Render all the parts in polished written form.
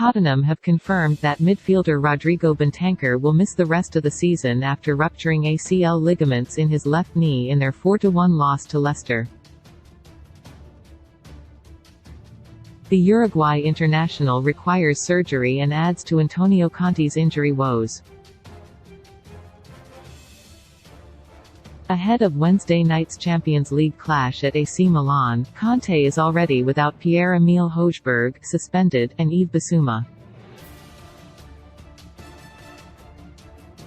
Tottenham have confirmed that midfielder Rodrigo Bentancur will miss the rest of the season after rupturing ACL ligaments in his left knee in their 4-1 loss to Leicester. The Uruguay international requires surgery and adds to Antonio Conte's injury woes. Ahead of Wednesday night's Champions League clash at AC Milan, Conte is already without Pierre-Emile Højbjerg, suspended, and Yves Bissouma.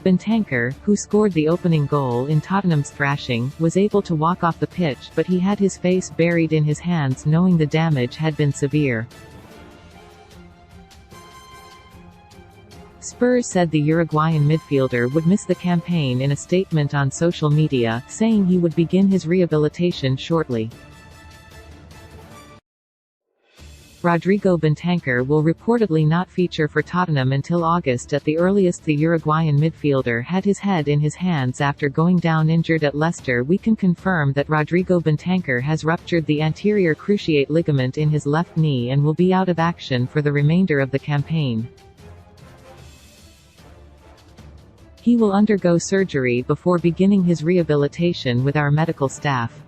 Bentancur, who scored the opening goal in Tottenham's thrashing, was able to walk off the pitch, but he had his face buried in his hands knowing the damage had been severe. Spurs said the Uruguayan midfielder would miss the campaign in a statement on social media, saying he would begin his rehabilitation shortly. Rodrigo Bentancur will reportedly not feature for Tottenham until August at the earliest. The Uruguayan midfielder had his head in his hands after going down injured at Leicester. We can confirm that Rodrigo Bentancur has ruptured the anterior cruciate ligament in his left knee and will be out of action for the remainder of the campaign. He will undergo surgery before beginning his rehabilitation with our medical staff.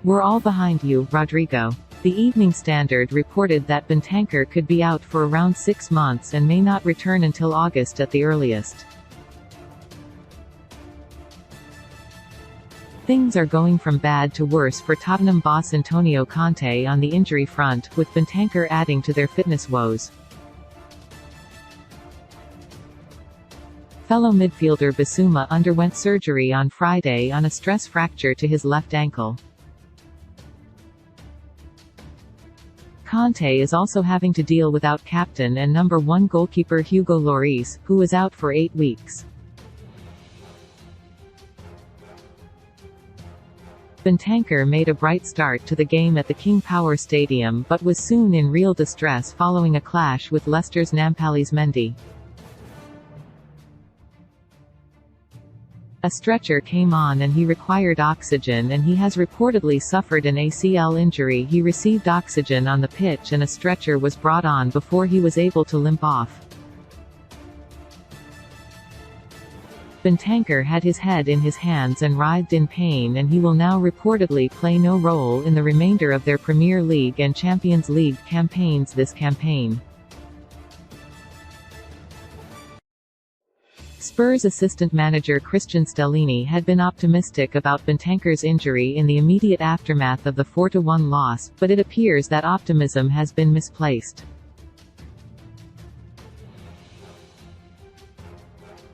"We're all behind you, Rodrigo." The Evening Standard reported that Bentancur could be out for around 6 months and may not return until August at the earliest. Things are going from bad to worse for Tottenham boss Antonio Conte on the injury front, with Bentancur adding to their fitness woes. Fellow midfielder Bissouma underwent surgery on Friday on a stress fracture to his left ankle. Conte is also having to deal without captain and number 1 goalkeeper Hugo Lloris, who is out for 8 weeks. Bentancur made a bright start to the game at the King Power Stadium but was soon in real distress following a clash with Leicester's Nampalys Mendy. A stretcher came on and he required oxygen, and he has reportedly suffered an ACL injury. He received oxygen on the pitch and a stretcher was brought on before he was able to limp off. Bentancur had his head in his hands and writhed in pain, and he will now reportedly play no role in the remainder of their Premier League and Champions League campaigns this campaign. Spurs assistant manager Christian Stellini had been optimistic about Bentancur's injury in the immediate aftermath of the 4-1 loss, but it appears that optimism has been misplaced.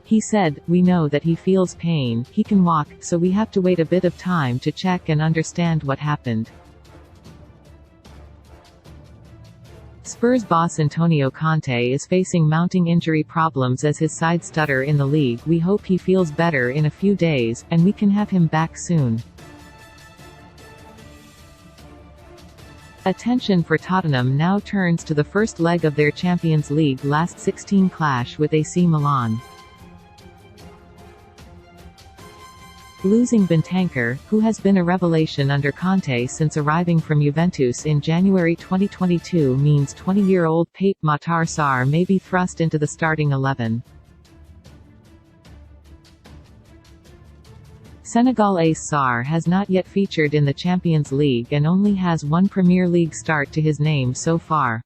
He said, "We know that he feels pain, he can walk, so we have to wait a bit of time to check and understand what happened." Spurs boss Antonio Conte is facing mounting injury problems as his side stutter in the league. "We hope he feels better in a few days, and we can have him back soon." Attention for Tottenham now turns to the first leg of their Champions League last 16 clash with AC Milan. Losing Bentancur, who has been a revelation under Conte since arriving from Juventus in January 2022, means 20-year-old Pape Matar Sarr may be thrust into the starting 11. Senegal ace Sarr has not yet featured in the Champions League and only has one Premier League start to his name so far.